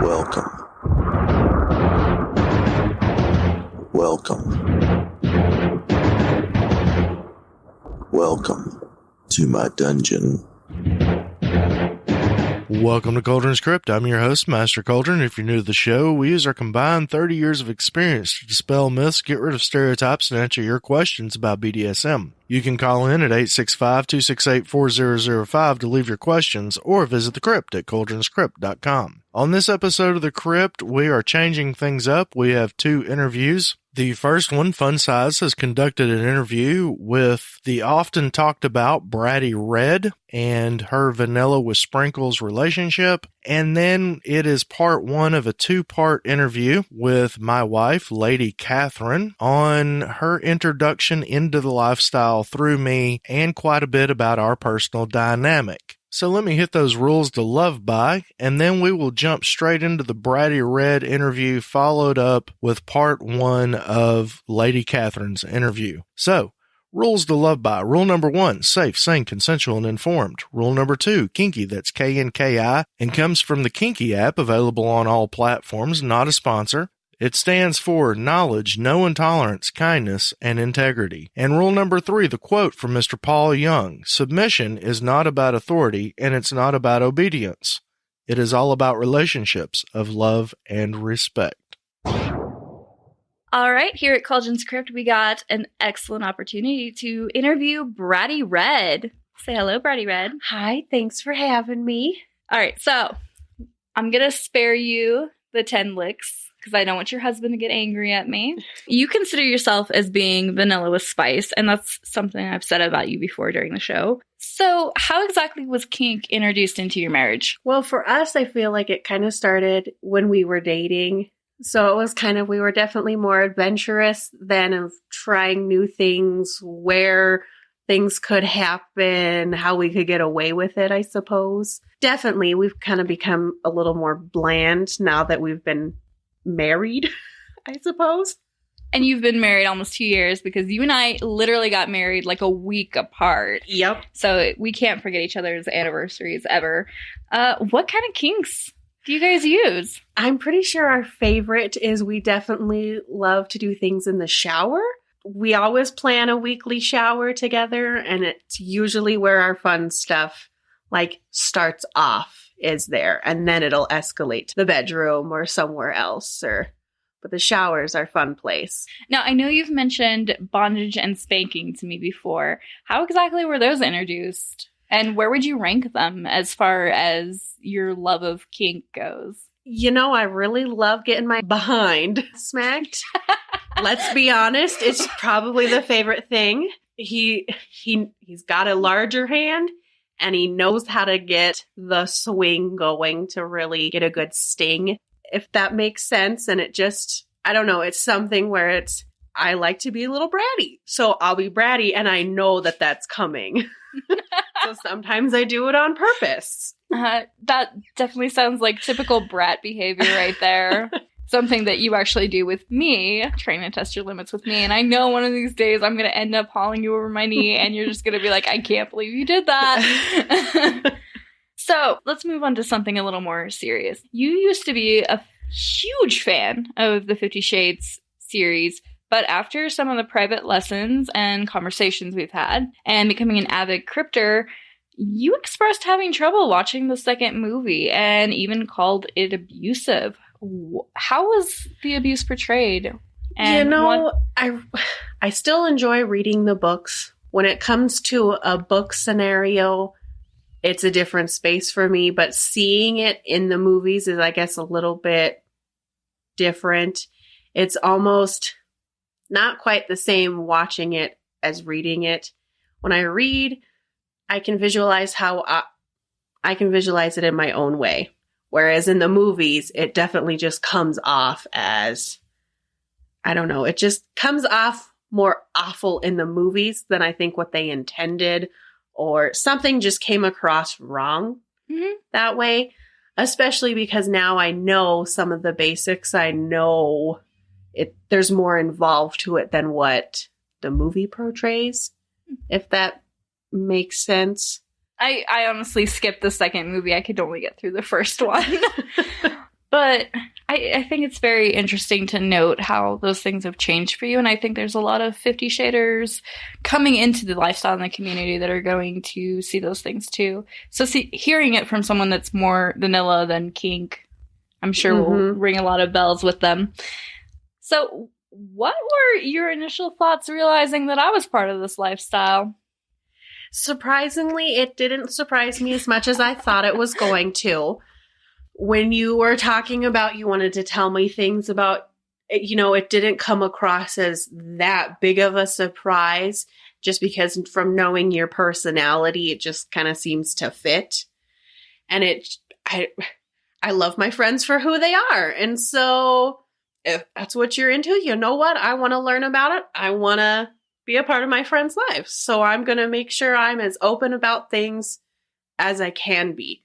Welcome. Welcome to my dungeon. Welcome to Kuldrin's Krypt. I'm your host, Master Kuldrin. If you're new to the show, we use our combined 30 years of experience to dispel myths, get rid of stereotypes, and answer your questions about BDSM. You can call in at 865-268-4005 to leave your questions or visit the Krypt at kuldrinskrypt.com. On this episode of the Krypt, we are changing things up. We have two interviews. The first one, Funsize, has conducted an interview with the often talked about Bratty Red and her vanilla with sprinkles relationship. And then it is part one of a two-part interview with my wife, Lady Katheryne, on her introduction into the lifestyle through me and quite a bit about our personal dynamic. So let me hit those rules to love by, and then we will jump straight into the Bratty Red interview, followed up with part one of Lady Katheryne's interview. So, rules to love by. Rule number 1, safe, sane, consensual, and informed. Rule number 2, kinky, that's KNKI, and comes from the Kinky app, available on all platforms, not a sponsor. It stands for knowledge, no intolerance, kindness, and integrity. And rule number 3, the quote from Mr. Paul Young, submission is not about authority, and it's not about obedience. It is all about relationships of love and respect. All right, here at Kuldrin's Krypt, we got an excellent opportunity to interview Bratty Red. Say hello, Bratty Red. Hi, thanks for having me. All right, so I'm going to spare you the 10 licks because I don't want your husband to get angry at me. You consider yourself as being vanilla with spice, and that's something I've said about you before during the show. So how exactly was kink introduced into your marriage? Well, for us, I feel like it kind of started when we were dating. So it was we were definitely more adventurous than of trying new things, where things could happen, how we could get away with it, I suppose. Definitely, we've kind of become a little more bland now that we've been married, I suppose. And you've been married almost 2 years because you and I literally got married like a week apart. Yep. So we can't forget each other's anniversaries ever. What kind of kinks do you guys use? I'm pretty sure our favorite is we definitely love to do things in the shower. We always plan a weekly shower together, and it's usually where our fun stuff starts off is there, and then it'll escalate to the bedroom or somewhere else. But the shower is our fun place. Now, I know you've mentioned bondage and spanking to me before. How exactly were those introduced? And where would you rank them as far as your love of kink goes? You know, I really love getting my behind smacked. Let's be honest, it's probably the favorite thing. He's got a larger hand, and he knows how to get the swing going to really get a good sting, if that makes sense. And it just, I don't know, it's something where I like to be a little bratty. So I'll be bratty, and I know that that's coming. So sometimes I do it on purpose. That definitely sounds like typical brat behavior right there. Something that you actually do with me, trying to test your limits with me. And I know one of these days I'm going to end up hauling you over my knee, and you're just going to be like, I can't believe you did that. So let's move on to something a little more serious. You used to be a huge fan of the 50 Shades series, but after some of the private lessons and conversations we've had and becoming an avid Krypter, you expressed having trouble watching the second movie and even called it abusive. How was the abuse portrayed? And I still enjoy reading the books. When it comes to a book scenario, it's a different space for me, but seeing it in the movies is, I guess, a little bit different. It's almost not quite the same watching it as reading it. When I read, I can visualize I can visualize it in my own way. Whereas in the movies, it definitely just comes off as, I don't know, it just comes off more awful in the movies than I think what they intended, or something just came across wrong that way, especially because now I know some of the basics. I know there's more involved to it than what the movie portrays, if that makes sense. I honestly skipped the second movie. I could only get through the first one. But I think it's very interesting to note how those things have changed for you. And I think there's a lot of 50 Shaders coming into the lifestyle in the community that are going to see those things too. So hearing it from someone that's more vanilla than kink, I'm sure will ring a lot of bells with them. So what were your initial thoughts realizing that I was part of this lifestyle? Surprisingly, it didn't surprise me as much as I thought it was going to. When you were talking about you wanted to tell me things about, it didn't come across as that big of a surprise, just because from knowing your personality, it just kind of seems to fit. And I love my friends for who they are. And so if that's what you're into, you know what? I want to learn about it. I want to be a part of my friends' lives. So I'm going to make sure I'm as open about things as I can be,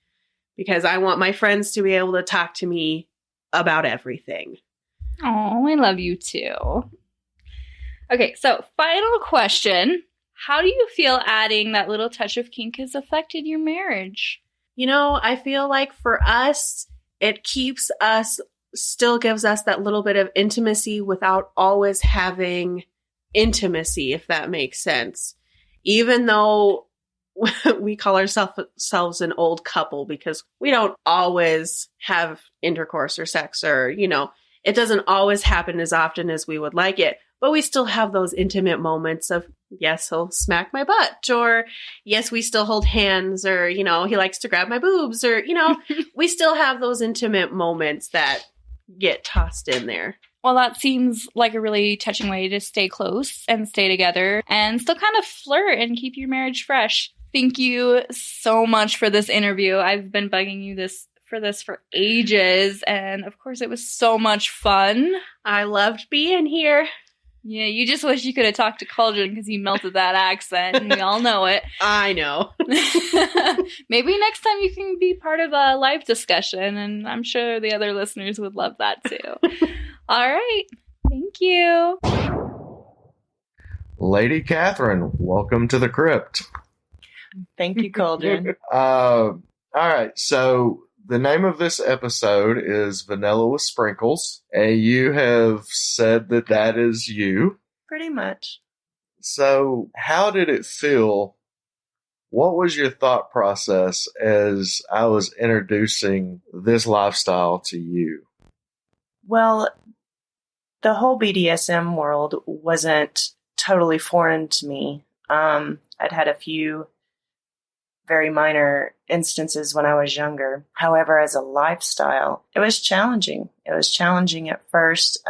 because I want my friends to be able to talk to me about everything. Oh, I love you too. Okay, so final question. How do you feel adding that little touch of kink has affected your marriage? I feel like for us, it still gives us that little bit of intimacy without always having intimacy, if that makes sense. Even though we call ourselves an old couple, because we don't always have intercourse or sex, or, it doesn't always happen as often as we would like it, but we still have those intimate moments of, yes, he'll smack my butt, or yes, we still hold hands, or, he likes to grab my boobs, or, we still have those intimate moments that get tossed in there. Well, that seems like a really touching way to stay close and stay together and still kind of flirt and keep your marriage fresh. Thank you so much for this interview. I've been bugging you for ages, and of course it was so much fun. I loved being here. Yeah, you just wish you could have talked to Kuldrin because he melted that accent, and we all know it. I know. Maybe next time you can be part of a live discussion, and I'm sure the other listeners would love that too. All right. Thank you. Lady Katheryne, welcome to the Krypt. Thank you, Kuldrin. All right. So the name of this episode is Vanilla with Sprinkles. And you have said that is you. Pretty much. So how did it feel? What was your thought process as I was introducing this lifestyle to you? Well, the whole BDSM world wasn't totally foreign to me. I'd had a few very minor instances when I was younger. However, as a lifestyle, it was challenging. It was challenging at first.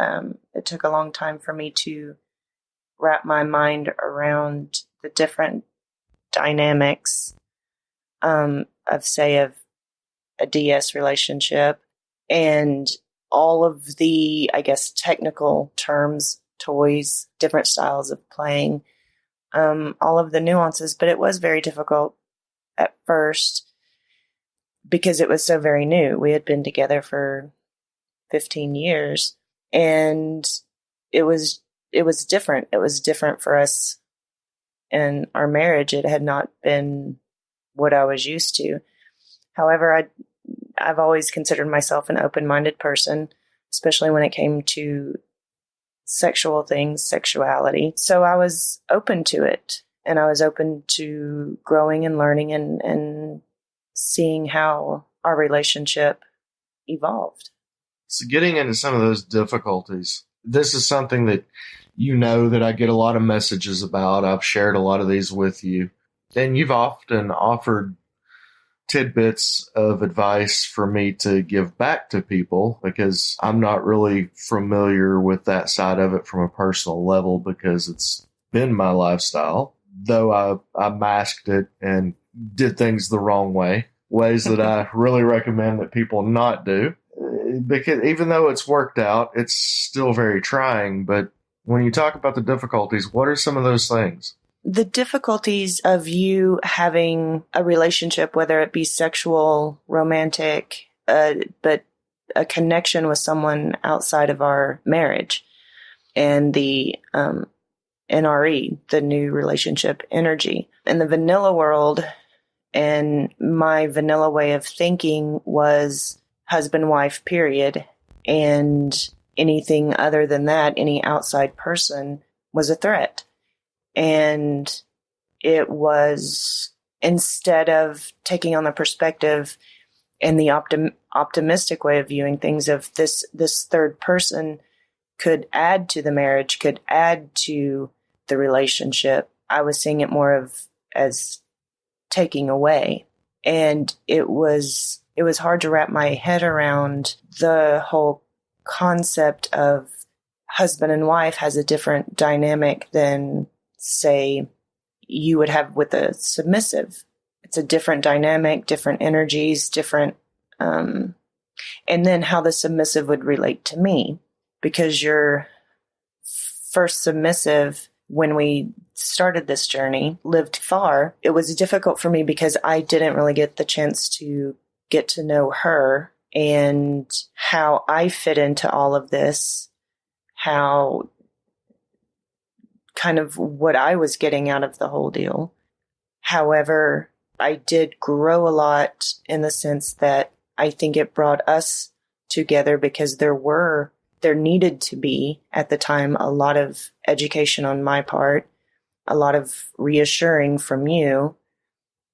It took a long time for me to wrap my mind around the different dynamics of a DS relationship and all of the, I guess, technical terms, toys, different styles of playing, all of the nuances. But it was very difficult at first because it was so very new. We had been together for 15 years and it was different. It was different for us in our marriage. It had not been what I was used to. However, I've always considered myself an open-minded person, especially when it came to sexual things, sexuality. So I was open to it, and I was open to growing and learning and seeing how our relationship evolved. So getting into some of those difficulties, this is something that that I get a lot of messages about. I've shared a lot of these with you, and you've often offered tidbits of advice for me to give back to people because I'm not really familiar with that side of it from a personal level because it's been my lifestyle, though I masked it and did things the wrong way, ways that I really recommend that people not do. Because even though it's worked out, it's still very trying. But when you talk about the difficulties, what are some of those things? The difficulties of you having a relationship, whether it be sexual, romantic, but a connection with someone outside of our marriage, and the NRE, the new relationship energy. In the vanilla world, and my vanilla way of thinking was husband-wife, period. And anything other than that, any outside person, was a threat. And it was, instead of taking on the perspective and the optimistic way of viewing things of this third person could add to the marriage, could add to the relationship, I was seeing it more of as taking away. And it was hard to wrap my head around the whole concept of husband and wife has a different dynamic than, say, you would have with a submissive. It's a different dynamic, different energies, different, and then how the submissive would relate to me. Because your first submissive, when we started this journey, lived far. It was difficult for me because I didn't really get the chance to get to know her and how I fit into all of this, how kind of what I was getting out of the whole deal. However, I did grow a lot in the sense that I think it brought us together because there needed to be, at the time, a lot of education on my part, a lot of reassuring from you.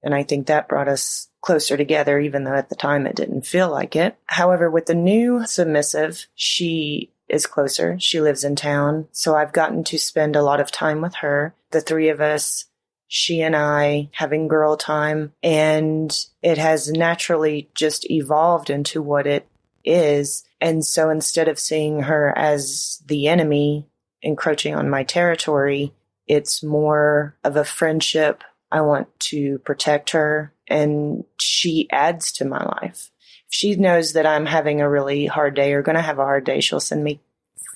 And I think that brought us closer together, even though at the time it didn't feel like it. However, with the new submissive, she is closer. She lives in town. So I've gotten to spend a lot of time with her. The three of us, she and I, having girl time. And it has naturally just evolved into what it is. And so instead of seeing her as the enemy encroaching on my territory, it's more of a friendship. I want to protect her, and she adds to my life. If she knows that I'm having a really hard day or going to have a hard day, she'll send me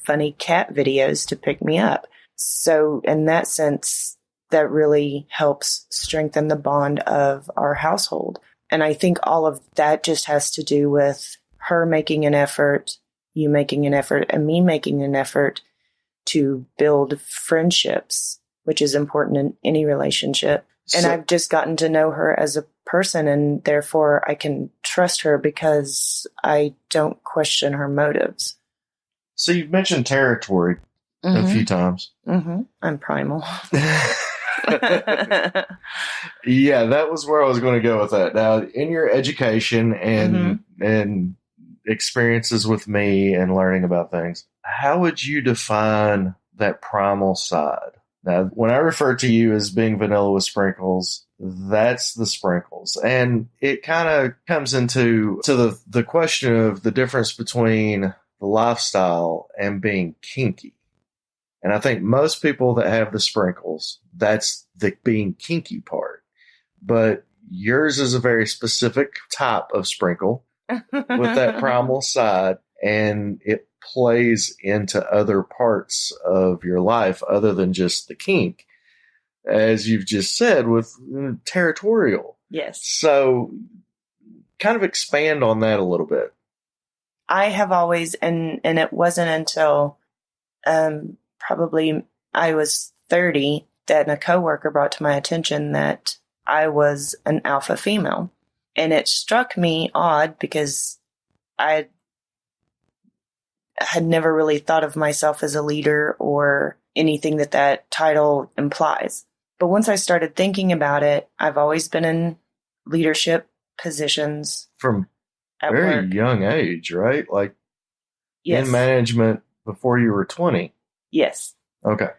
funny cat videos to pick me up. So in that sense, that really helps strengthen the bond of our household. And I think all of that just has to do with her making an effort, you making an effort, and me making an effort to build friendships, which is important in any relationship. And I've just gotten to know her as a person, and therefore I can trust her because I don't question her motives. So you've mentioned territory a few times. Mm-hmm. I'm primal. Yeah, that was where I was going to go with that. Now, in your education and experiences with me and learning about things, how would you define that primal side? Now, when I refer to you as being vanilla with sprinkles, that's the sprinkles. And it kind of comes into the question of the difference between the lifestyle and being kinky. And I think most people that have the sprinkles, that's the being kinky part. But yours is a very specific type of sprinkle with that primal side, and it plays into other parts of your life other than just the kink, as you've just said, with territorial. Yes. So kind of expand on that a little bit. I have always, and it wasn't until probably I was 30 that a coworker brought to my attention that I was an alpha female. And it struck me odd because I had never really thought of myself as a leader or anything that title implies. But once I started thinking about it, I've always been in leadership positions. From at very work. young age, right? Like Yes. in management before you were 20. Yes. Okay.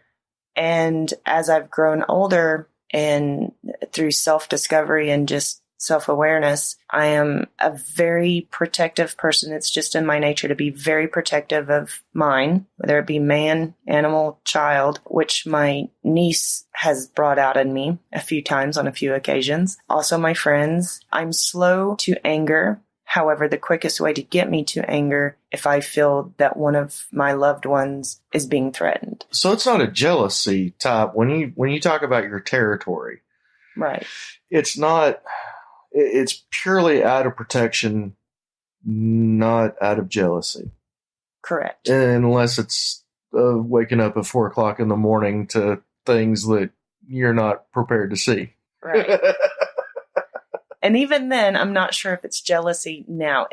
And as I've grown older and through self-discovery and just self-awareness, I am a very protective person. It's just in my nature to be very protective of mine, whether it be man, animal, child, which my niece has brought out in me a few times on a few occasions. Also my friends. I'm slow to anger. However, the quickest way to get me to anger if I feel that one of my loved ones is being threatened. So it's not a jealousy type. When you talk about your territory, Right. it's not. It's purely out of protection, not out of jealousy. Correct. Unless it's waking up at 4 o'clock in the morning to things that you're not prepared to see. Right. And even then, I'm not sure if it's jealousy now.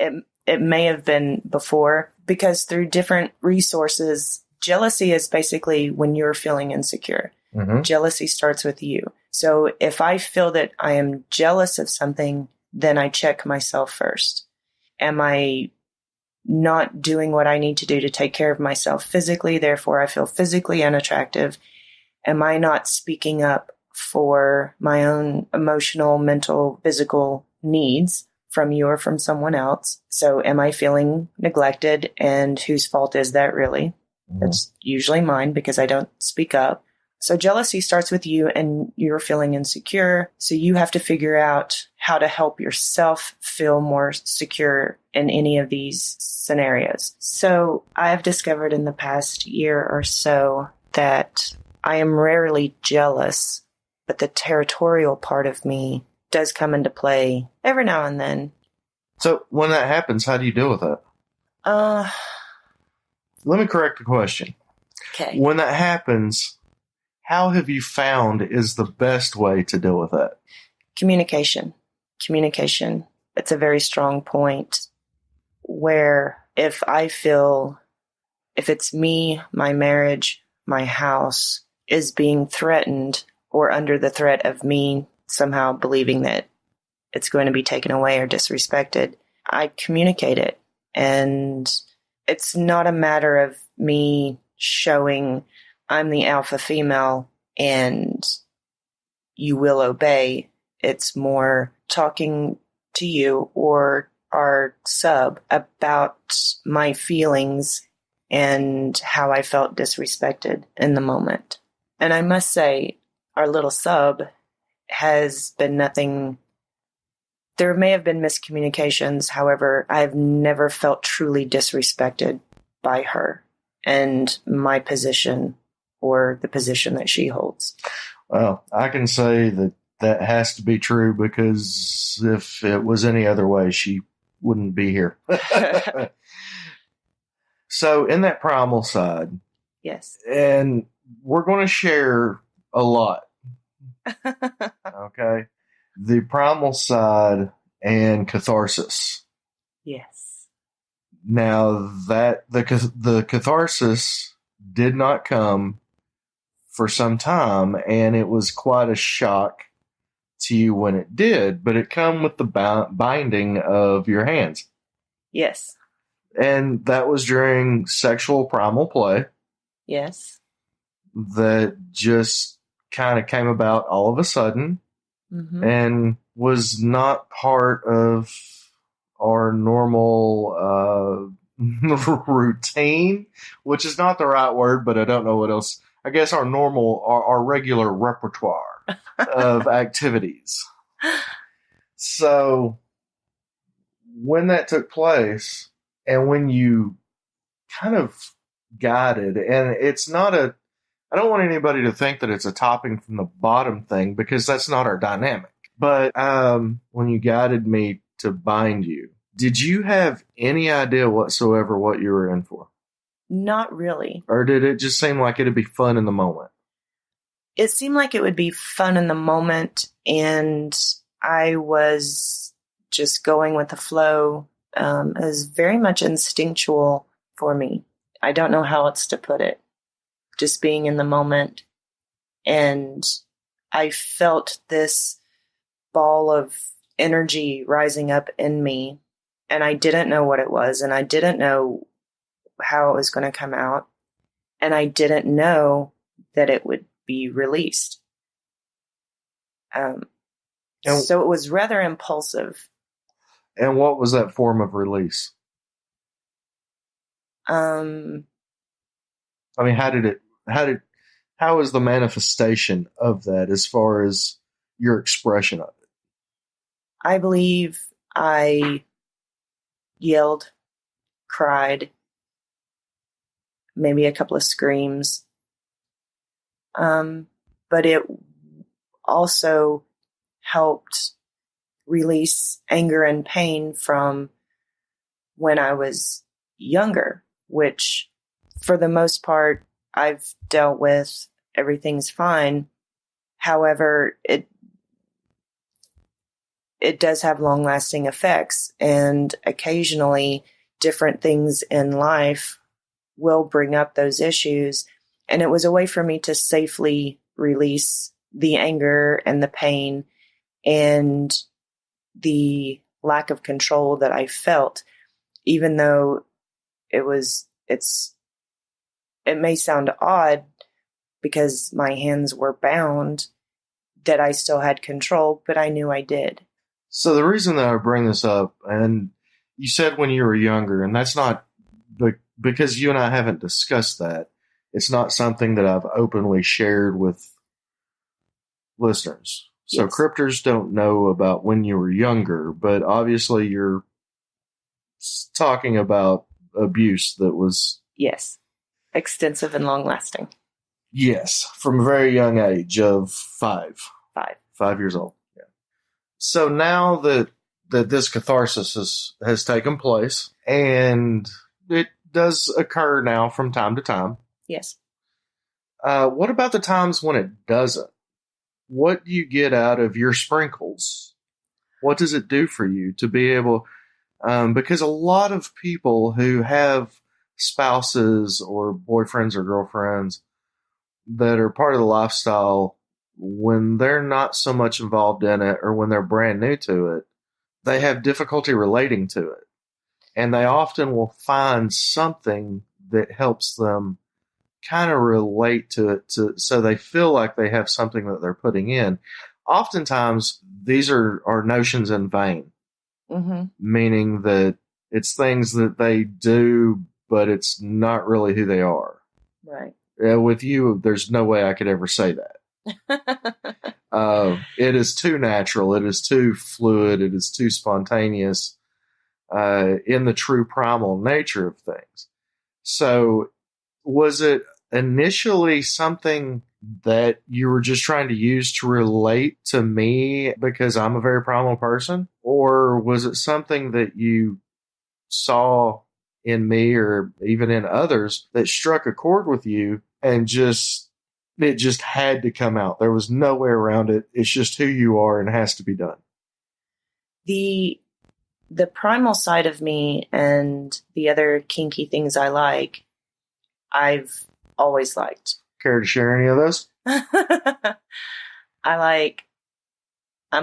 it may have been before, because through different resources, jealousy is basically when you're feeling insecure. Mm-hmm. Jealousy starts with you. So if I feel that I am jealous of something, then I check myself first. Am I not doing what I need to do to take care of myself physically? Therefore, I feel physically unattractive. Am I not speaking up for my own emotional, mental, physical needs from you or from someone else? So am I feeling neglected? And whose fault is that really? Mm-hmm. It's usually mine because I don't speak up. So jealousy starts with you and you're feeling insecure. So you have to figure out how to help yourself feel more secure in any of these scenarios. So I've discovered in the past year or so that I am rarely jealous, but the territorial part of me does come into play every now and then. So when that happens, how do you deal with it? Let me correct the question. Okay. When that happens, how have you found is the best way to deal with it? Communication. It's a very strong point where if it's me, my marriage, my house is being threatened or under the threat of me somehow believing that it's going to be taken away or disrespected, I communicate it. And it's not a matter of me showing I'm the alpha female and you will obey. It's more talking to you or our sub about my feelings and how I felt disrespected in the moment. And I must say, our little sub has been nothing. There may have been miscommunications. However, I've never felt truly disrespected by her and my position or the position that she holds. Well, I can say that has to be true because if it was any other way, she wouldn't be here. So in that primal side, Yes. and we're going to share a lot. Okay. The primal side and catharsis. Yes. Now that the catharsis did not come for some time, and it was quite a shock to you when it did, but it come with the binding of your hands. Yes. And that was during sexual primal play. Yes. That just kind of came about all of a sudden. Mm-hmm. And was not part of our normal routine, which is not the right word, but I don't know what else. I guess our regular repertoire of activities. So when that took place and when you kind of guided, and it's not I don't want anybody to think that it's a topping from the bottom thing because that's not our dynamic. But when you guided me to bind you, did you have any idea whatsoever what you were in for? Not really. Or did it just seem like it'd be fun in the moment? It seemed like it would be fun in the moment, and I was just going with the flow. It was very much instinctual for me. I don't know how else to put it. Just being in the moment. And I felt this ball of energy rising up in me. And I didn't know what it was. And I didn't know how it was going to come out. And I didn't know that it would be released. So it was rather impulsive. And what was that form of release? I mean, how is the manifestation of that as far as your expression of it? I believe I yelled, cried, maybe a couple of screams. But it also helped release anger and pain from when I was younger, which for the most part I've dealt with. Everything's fine. However, it it does have long-lasting effects, and occasionally different things in life will bring up those issues. And it was a way for me to safely release the anger and the pain and the lack of control that I felt, even though it may sound odd because my hands were bound, that I still had control, but I knew I did. So the reason that I bring this up, and you said when you were younger, and that's not because you and I haven't discussed that. It's not something that I've openly shared with listeners. So Yes. Krypters don't know about when you were younger, but obviously you're talking about abuse that was... Yes. Extensive and long-lasting. Yes, from a very young age of 5. 5 years old. Yeah. So now that this catharsis has taken place, and it does occur now from time to time. Yes. What about the times when it doesn't? What do you get out of your sprinkles? What does it do for you to be able... because a lot of people who have spouses or boyfriends or girlfriends that are part of the lifestyle, when they're not so much involved in it or when they're brand new to it, they have difficulty relating to it. And they often will find something that helps them kind of relate to it so they feel like they have something that they're putting in. Oftentimes, these are notions in vain, meaning that it's things that they do, but it's not really who they are. Right. With you, there's no way I could ever say that. It is too natural. It is too fluid. It is too spontaneous in the true primal nature of things. So was it initially something that you were just trying to use to relate to me because I'm a very primal person? Or was it something that you saw in me or even in others that struck a chord with you and it just had to come out? There was no way around it. It's just who you are and it has to be done. The primal side of me and the other kinky things I like, I've always liked. Care to share any of those? I'm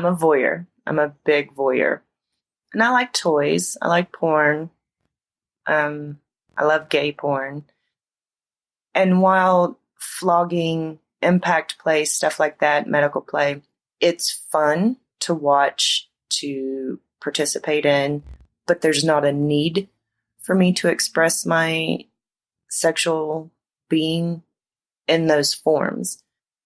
a voyeur. I'm a big voyeur. And I like toys. I like porn. I love gay porn. And while flogging, impact play, stuff like that, medical play, it's fun to watch, to participate in, but there's not a need for me to express my sexual being in those forms.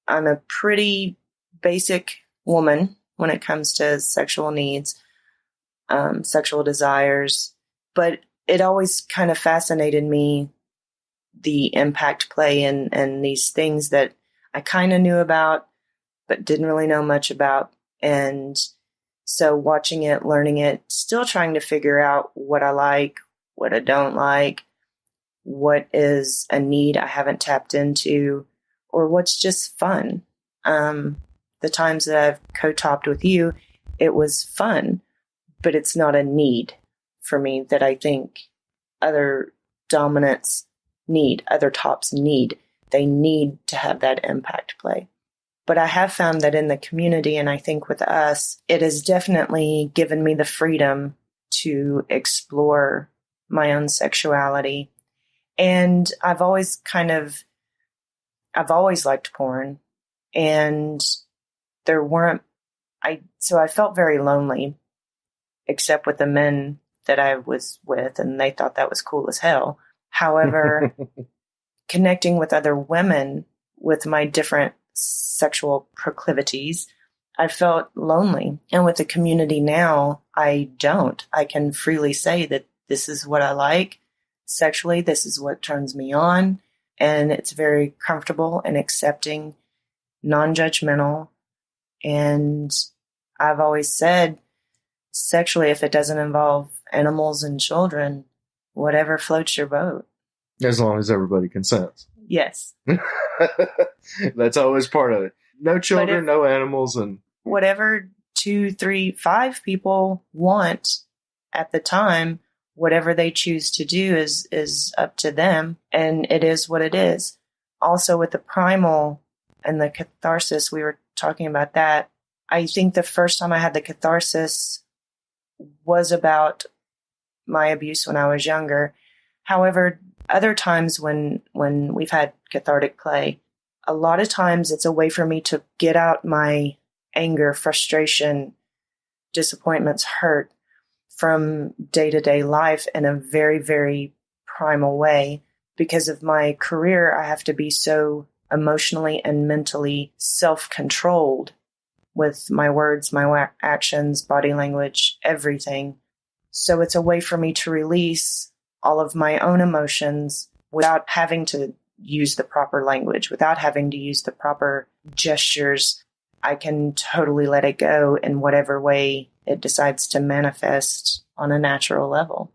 I'm a pretty basic woman when it comes to sexual needs, sexual desires, but it always kind of fascinated me, the impact play and these things that I kind of knew about, but didn't really know much about. And so watching it, learning it, still trying to figure out what I like, what I don't like, what is a need I haven't tapped into, or what's just fun. The times that I've co-topped with you, it was fun, but it's not a need for me that I think other dominants need, other tops need. They need to have that impact play. But I have found that in the community, and I think with us, it has definitely given me the freedom to explore my own sexuality. And I've always liked porn, and so I felt very lonely, except with the men that I was with, and they thought that was cool as hell. However, connecting with other women with my different sexual proclivities, I felt lonely. And with the community now, I don't. I can freely say that this is what I like sexually. This is what turns me on. And it's very comfortable and accepting, non-judgmental. And I've always said, sexually, if it doesn't involve animals and children, whatever floats your boat. As long as everybody consents. Yes. That's always part of it. No children, no animals, and whatever 2, 3, 5 people want at the time. Whatever they choose to do is up to them, and it is what it is. Also, with the primal and the catharsis, we were talking about that. I think the first time I had the catharsis was about my abuse when I was younger. However, other times when we've had cathartic play, a lot of times it's a way for me to get out my anger, frustration, disappointments, hurt from day-to-day life in a very, very primal way. Because of my career, I have to be so emotionally and mentally self-controlled with my words, my actions, body language, everything. So it's a way for me to release all of my own emotions without having to use the proper language, without having to use the proper gestures. I can totally let it go in whatever way it decides to manifest on a natural level.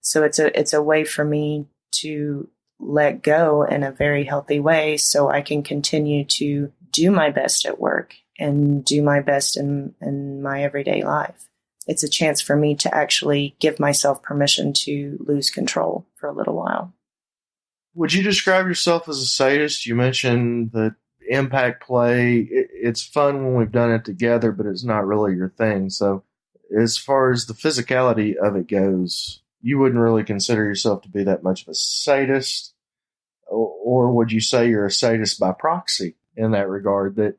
So it's a way for me to let go in a very healthy way so I can continue to do my best at work and do my best in my everyday life. It's a chance for me to actually give myself permission to lose control for a little while. Would you describe yourself as a sadist? You mentioned that impact play, it's fun when we've done it together, but it's not really your thing. So as far as the physicality of it goes, you wouldn't really consider yourself to be that much of a sadist, or would you say you're a sadist by proxy in that regard, that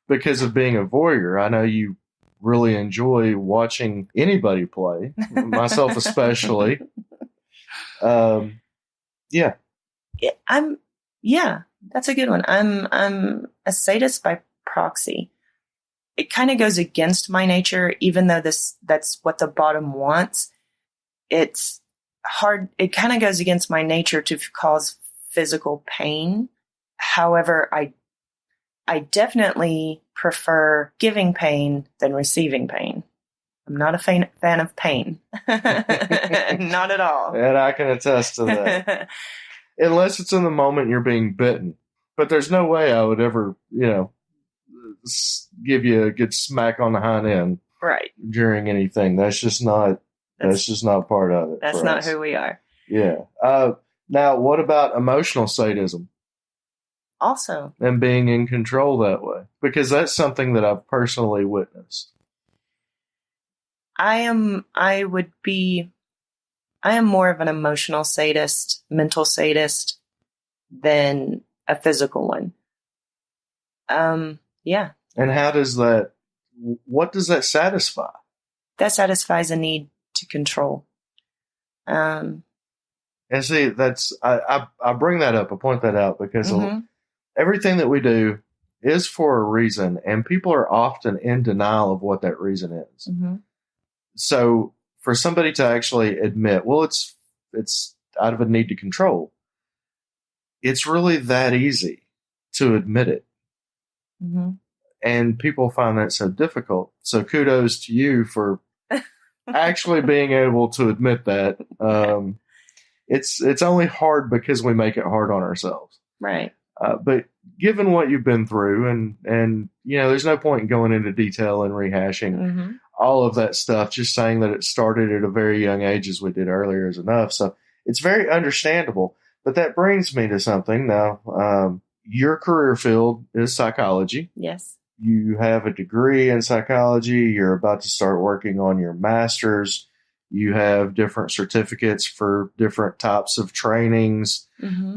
because of being a voyeur? I know you really enjoy watching anybody play, myself especially. Yeah, that's a good one. I'm a sadist by proxy. It kind of goes against my nature, even though that's what the bottom wants. It's hard. It kind of goes against my nature to cause physical pain. However, I definitely prefer giving pain than receiving pain. I'm not a fan of pain. Not at all. And I can attest to that. Unless it's in the moment you're being bitten. But there's no way I would ever, give you a good smack on the hind end. Right. During anything. That's just not part of it. That's not who we are. Yeah. Now, what about emotional sadism? Also. And being in control that way? Because that's something that I've personally witnessed. I am more of an emotional sadist, mental sadist than a physical one. Yeah. And what does that satisfy? That satisfies a need to control. And see, I bring that up, I point that out because everything that we do is for a reason, and people are often in denial of what that reason is. Mm-hmm. So for somebody to actually admit, well, it's out of a need to control, it's really that easy to admit it. Mm-hmm. And people find that so difficult. So kudos to you for actually being able to admit that. It's only hard because we make it hard on ourselves. Right. But given what you've been through, and there's no point in going into detail and rehashing all of that stuff. Just saying that it started at a very young age, as we did earlier, is enough. So it's very understandable. But that brings me to something now. Your career field is psychology. Yes. You have a degree in psychology. You're about to start working on your master's. You have different certificates for different types of trainings,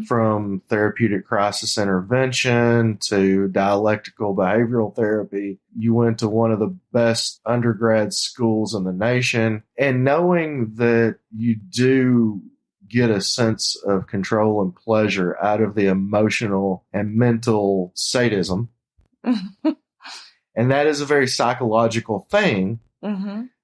from therapeutic crisis intervention to dialectical behavioral therapy. You went to one of the best undergrad schools in the nation. And knowing that you do get a sense of control and pleasure out of the emotional and mental sadism, and that is a very psychological thing.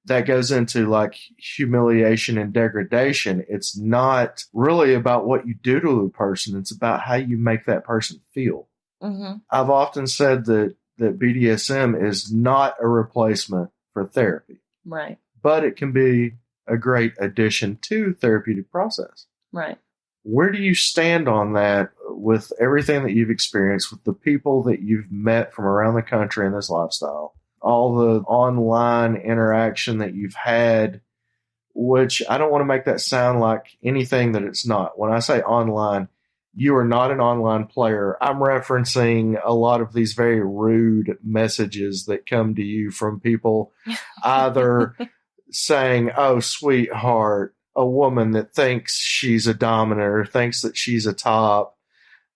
That goes into like humiliation and degradation. It's not really about what you do to a person. It's about how you make that person feel. I've often said that BDSM is not a replacement for therapy. Right. But it can be a great addition to therapeutic process. Right. Where do you stand on that with everything that you've experienced, with the people that you've met from around the country in this lifestyle? all the online interaction that you've had, which I don't want to make that sound like anything that it's not. When I say online, you are not an online player. I'm referencing a lot of these very rude messages that come to you from people either saying, "Oh, sweetheart," a woman that thinks she's a dominator, thinks that she's a top.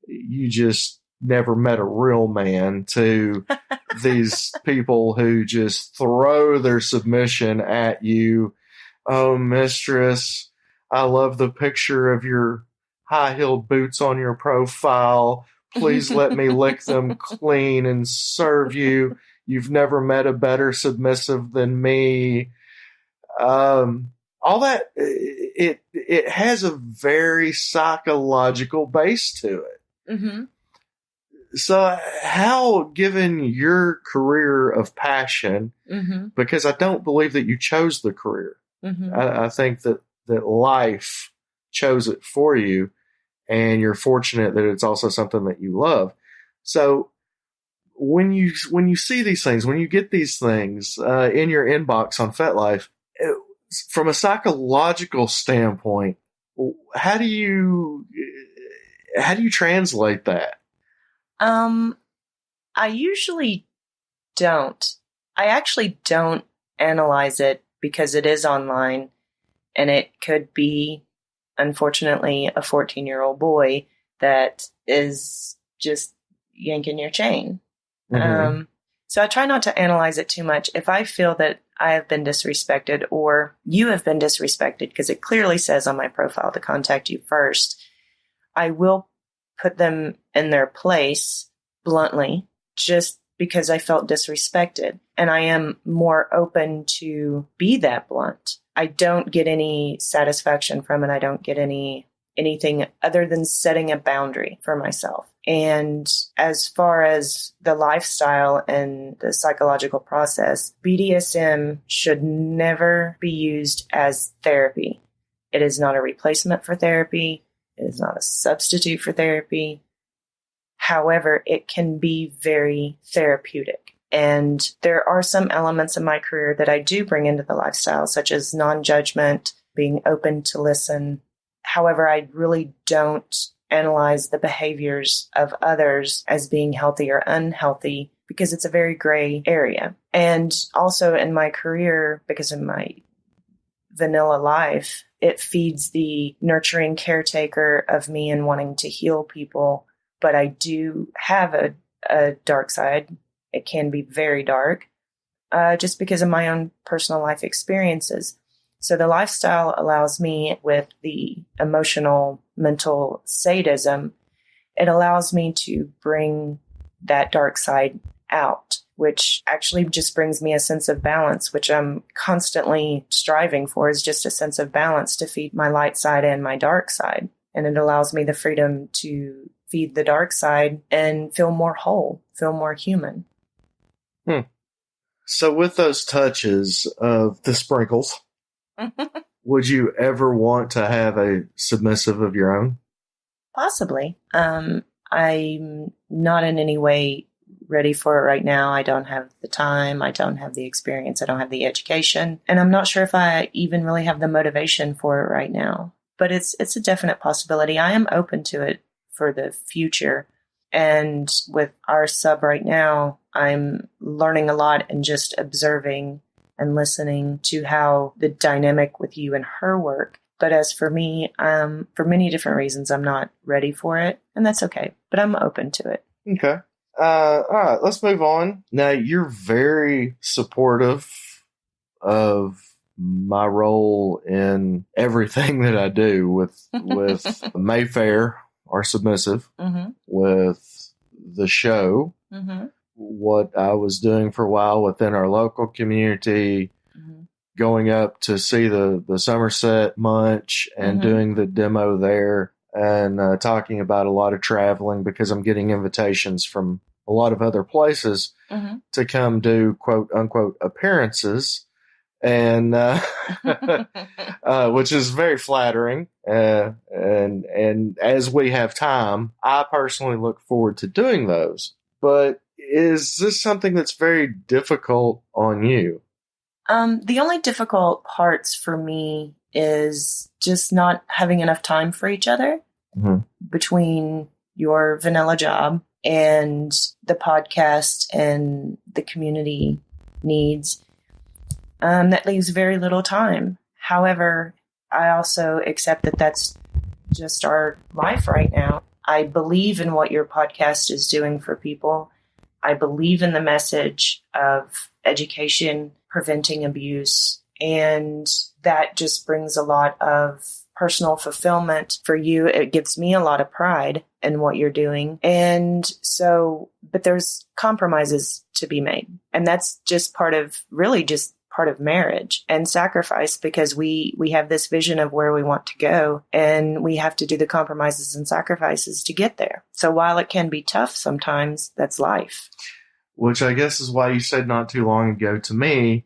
You just never met a real man, to these people who just throw their submission at you. "Oh, mistress, I love the picture of your high-heeled boots on your profile. Please let me lick them clean and serve you. You've never met a better submissive than me." All that, it has a very psychological base to it. Mm-hmm. So how, given your career of passion, Mm-hmm. because I don't believe that you chose the career. Mm-hmm. I think that life chose it for you, and you're fortunate that it's also something that you love. So when you see these things, when you get these things in your inbox on FetLife, from a psychological standpoint, how do you translate that? I usually don't. I actually don't analyze it because it is online, and it could be, unfortunately, a 14-year-old boy that is just yanking your chain. Mm-hmm. So I try not to analyze it too much. If I feel that I have been disrespected or you have been disrespected, because it clearly says on my profile to contact you first, I will put them in their place bluntly, just because I felt disrespected. And I am more open to be that blunt. I don't get any satisfaction from it. I don't get anything other than setting a boundary for myself. And as far as the lifestyle and the psychological process, BDSM should never be used as therapy. It is not a replacement for therapy. It is not a substitute for therapy. However, it can be very therapeutic. And there are some elements of my career that I do bring into the lifestyle, such as non-judgment, being open to listen. However, I really don't analyze the behaviors of others as being healthy or unhealthy, because it's a very gray area. And also in my career, because of my vanilla life, it feeds the nurturing caretaker of me and wanting to heal people. But I do have a dark side. It can be very dark, just because of my own personal life experiences. So the lifestyle allows me, with the emotional, mental sadism, it allows me to bring that dark side out, which actually just brings me a sense of balance, which I'm constantly striving for, is just a sense of balance to feed my light side and my dark side. And it allows me the freedom to feed the dark side and feel more whole, feel more human. So with those touches of the sprinkles, would you ever want to have a submissive of your own? Possibly. I'm not in any way ready for it right now. I don't have the time. I don't have the experience. I don't have the education. And I'm not sure if I even really have the motivation for it right now. But it's a definite possibility. I am open to it for the future. And with our sub right now, I'm learning a lot and just observing and listening to how the dynamic with you and her work. But as for me, for many different reasons, I'm not ready for it. And that's okay. But I'm open to it. Okay. All right, let's move on. Now, you're very supportive of my role in everything that I do with Mayfair, our submissive, Mm-hmm. with the show, Mm-hmm. what I was doing for a while within our local community, Mm-hmm. going up to see the Somerset Munch and Mm-hmm. doing the demo there, and talking about a lot of traveling, because I'm getting invitations from a lot of other places Mm-hmm. to come do quote unquote appearances, and which is very flattering. And as we have time, I personally look forward to doing those. But is this something that's very difficult on you? The only difficult parts for me is just not having enough time for each other between your vanilla job and the podcast and the community needs. That leaves very little time. However, I also accept that that's just our life right now. I believe in what your podcast is doing for people. I believe in the message of education, preventing abuse, and that just brings a lot of personal fulfillment for you. It gives me a lot of pride in what you're doing. And so, but there's compromises to be made. And that's just part of marriage and sacrifice, because we have this vision of where we want to go, and we have to do the compromises and sacrifices to get there. So while it can be tough sometimes, that's life. Which I guess is why you said not too long ago to me,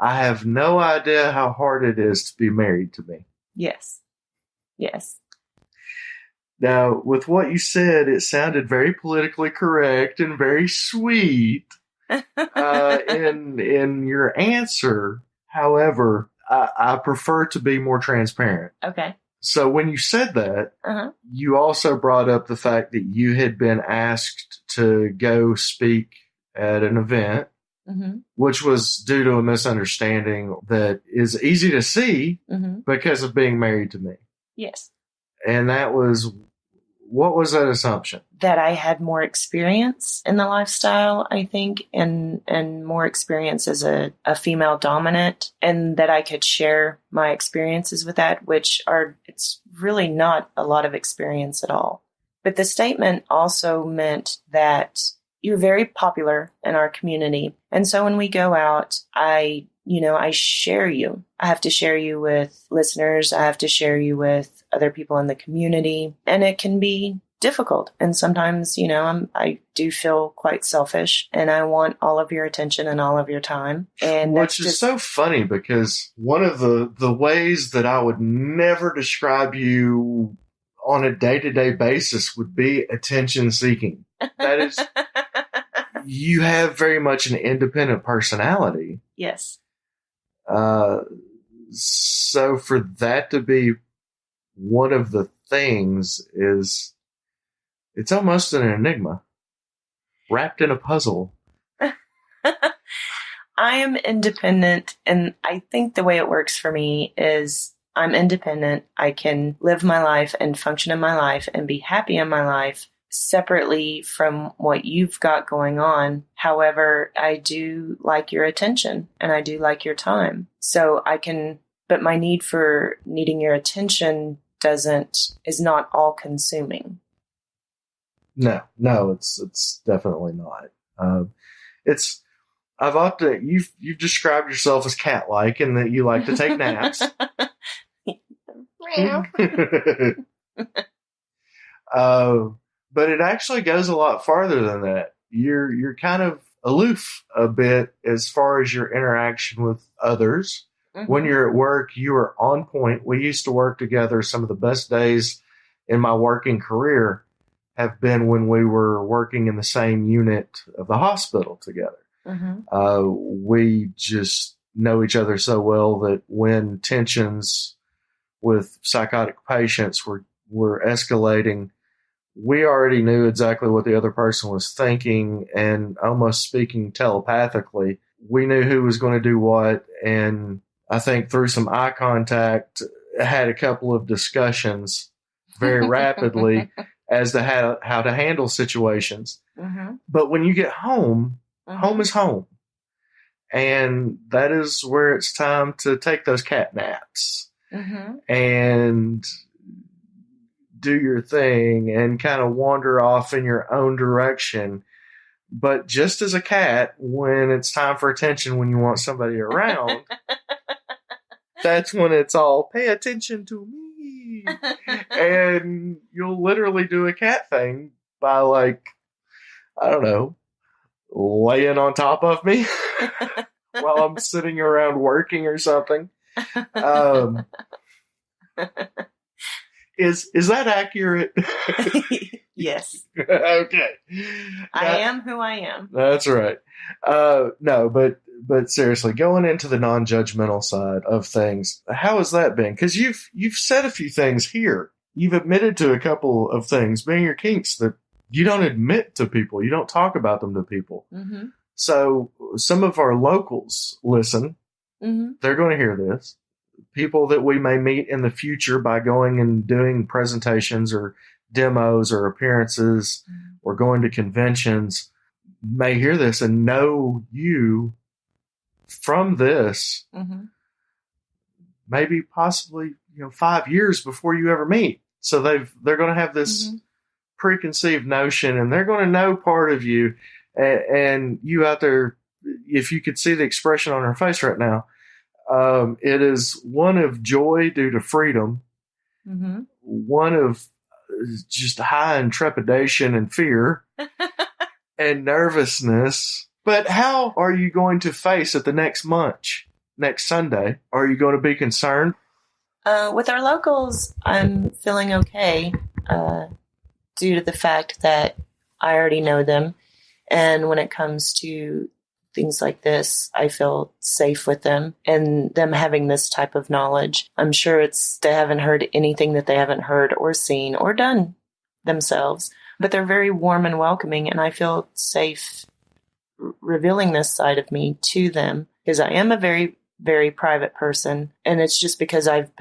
I have no idea how hard it is to be married to me. Yes. Yes. Now, with what you said, it sounded very politically correct and very sweet in your answer. However, I prefer to be more transparent. Okay. So when you said that, you also brought up the fact that you had been asked to go speak at an event, which was due to a misunderstanding that is easy to see because of being married to me. Yes. And that was, what was that assumption? That I had more experience in the lifestyle, I think, and more experience as a female dominant, and that I could share my experiences with that, it's really not a lot of experience at all. But the statement also meant that you're very popular in our community. And so when we go out, I share you. I have to share you with listeners. I have to share you with other people in the community. And it can be difficult. And sometimes, I do feel quite selfish, and I want all of your attention and all of your time. And which is so funny, because one of the ways that I would never describe you on a day-to-day basis would be attention seeking. That is, you have very much an independent personality. Yes. So for that to be one of the things it's almost an enigma wrapped in a puzzle. I am independent, and I think the way it works for me is I'm independent. I can live my life and function in my life and be happy in my life separately from what you've got going on. However, I do like your attention and I do like your time. So but my needing your attention is not all consuming. No, it's definitely not. You've described yourself as cat-like, and that you like to take naps. But it actually goes a lot farther than that. You're kind of aloof a bit as far as your interaction with others. When you're at work, you are on point. We used to work together. Some of the best days in my working career have been when we were working in the same unit of the hospital together. We just know each other so well that when tensions with psychotic patients were escalating, we already knew exactly what the other person was thinking, and almost speaking telepathically, we knew who was going to do what. And I think through some eye contact, had a couple of discussions very rapidly as to how to handle situations. But when you get home, home is home. And that is where it's time to take those cat naps and do your thing and kind of wander off in your own direction. But just as a cat, when it's time for attention, when you want somebody around, that's when it's all, pay attention to me. And you'll literally do a cat thing by, like, I don't know, laying on top of me while I'm sitting around working or something. Is that accurate? Yes. Okay. I am who I am. That's right. No, but seriously, going into the non-judgmental side of things, how has that been? Because you've said a few things here. You've admitted to a couple of things, being your kinks, that you don't admit to people. You don't talk about them to people. Mm-hmm. So some of our locals listen. Mm-hmm. They're going to hear this. People that we may meet in the future by going and doing presentations or demos or appearances or going to conventions may hear this and know you from this, maybe possibly 5 years before you ever meet. So they're going to have this preconceived notion, and they're going to know part of you. And you out there, if you could see the expression on her face right now, it is one of joy due to freedom, one of just high in trepidation and fear and nervousness. But how are you going to face it the next Sunday? Are you going to be concerned? With our locals, I'm feeling okay due to the fact that I already know them. And when it comes to things like this, I feel safe with them and them having this type of knowledge. I'm sure they haven't heard anything that they haven't heard or seen or done themselves, but they're very warm and welcoming, and I feel safe revealing this side of me to them because I am a very, very private person, and it's just because I've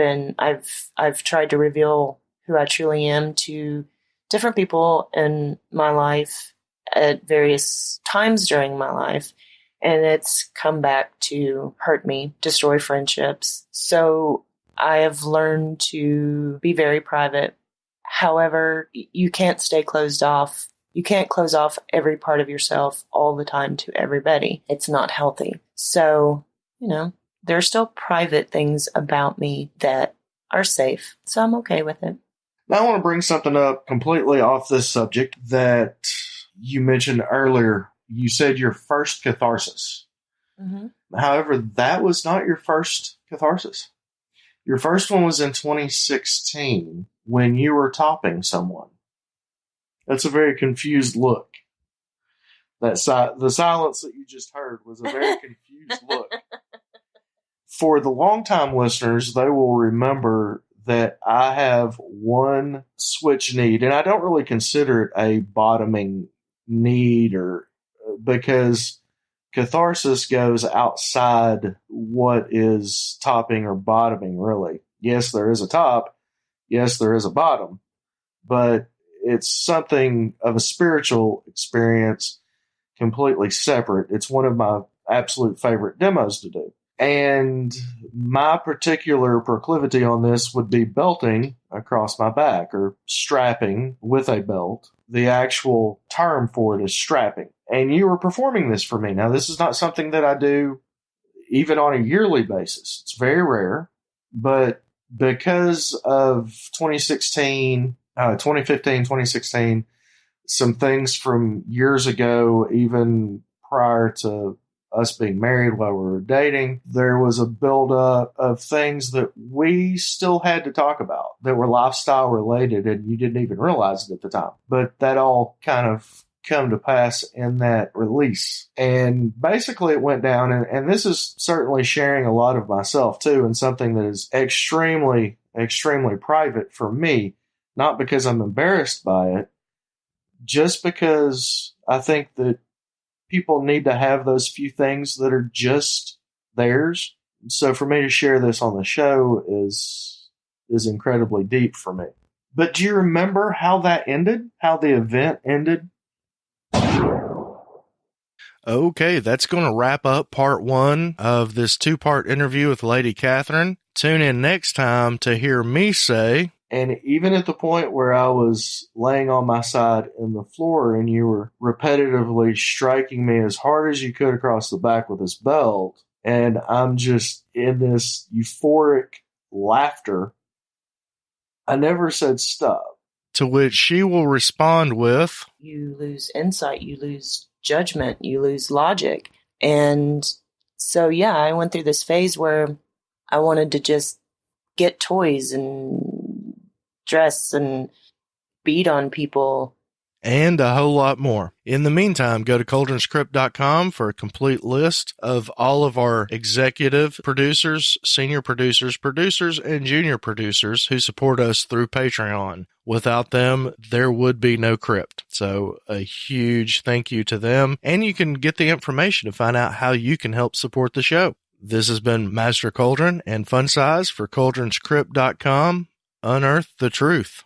tried to reveal who I truly am to different people in my life at various times during my life. And it's come back to hurt me, destroy friendships. So I have learned to be very private. However, you can't stay closed off. You can't close off every part of yourself all the time to everybody. It's not healthy. So, there are still private things about me that are safe. So I'm okay with it. Now I want to bring something up completely off this subject that you mentioned earlier. You said your first catharsis. However, that was not your first catharsis. Your first one was in 2016 when you were topping someone. That's a very confused look. The silence that you just heard was a very confused look. For the longtime listeners, they will remember that I have one switch need, and I don't really consider it a bottoming need because catharsis goes outside what is topping or bottoming, really. Yes, there is a top. Yes, there is a bottom. But it's something of a spiritual experience completely separate. It's one of my absolute favorite demos to do. And my particular proclivity on this would be belting across my back or strapping with a belt. The actual term for it is strapping. And you were performing this for me. Now, this is not something that I do even on a yearly basis. It's very rare. But because of 2015, 2016, some things from years ago, even prior to us being married while we were dating, there was a buildup of things that we still had to talk about that were lifestyle related, and you didn't even realize it at the time. But that all kind of come to pass in that release. And basically it went down, and this is certainly sharing a lot of myself too, and something that is extremely, extremely private for me, not because I'm embarrassed by it, just because I think that people need to have those few things that are just theirs. So for me to share this on the show is incredibly deep for me. But do you remember how that ended? How the event ended? Okay, that's going to wrap up part 1 of this 2-part interview with Lady Katheryne. Tune in next time to hear me say, and even at the point where I was laying on my side in the floor and you were repetitively striking me as hard as you could across the back with this belt, and I'm just in this euphoric laughter, I never said stop. To which she will respond with, you lose insight, you lose judgment, you lose logic. And so, yeah, I went through this phase where I wanted to just get toys and dress and beat on people and a whole lot more. In the meantime, go to Kuldrin'sKrypt.com for a complete list of all of our executive producers, senior producers, and junior producers who support us through Patreon. Without them, there would be no Krypt. So a huge thank you to them, and you can get the information to find out how you can help support the show. This has been Master Kuldrin and Funsize for Kuldrin'sKrypt.com. Unearth the truth.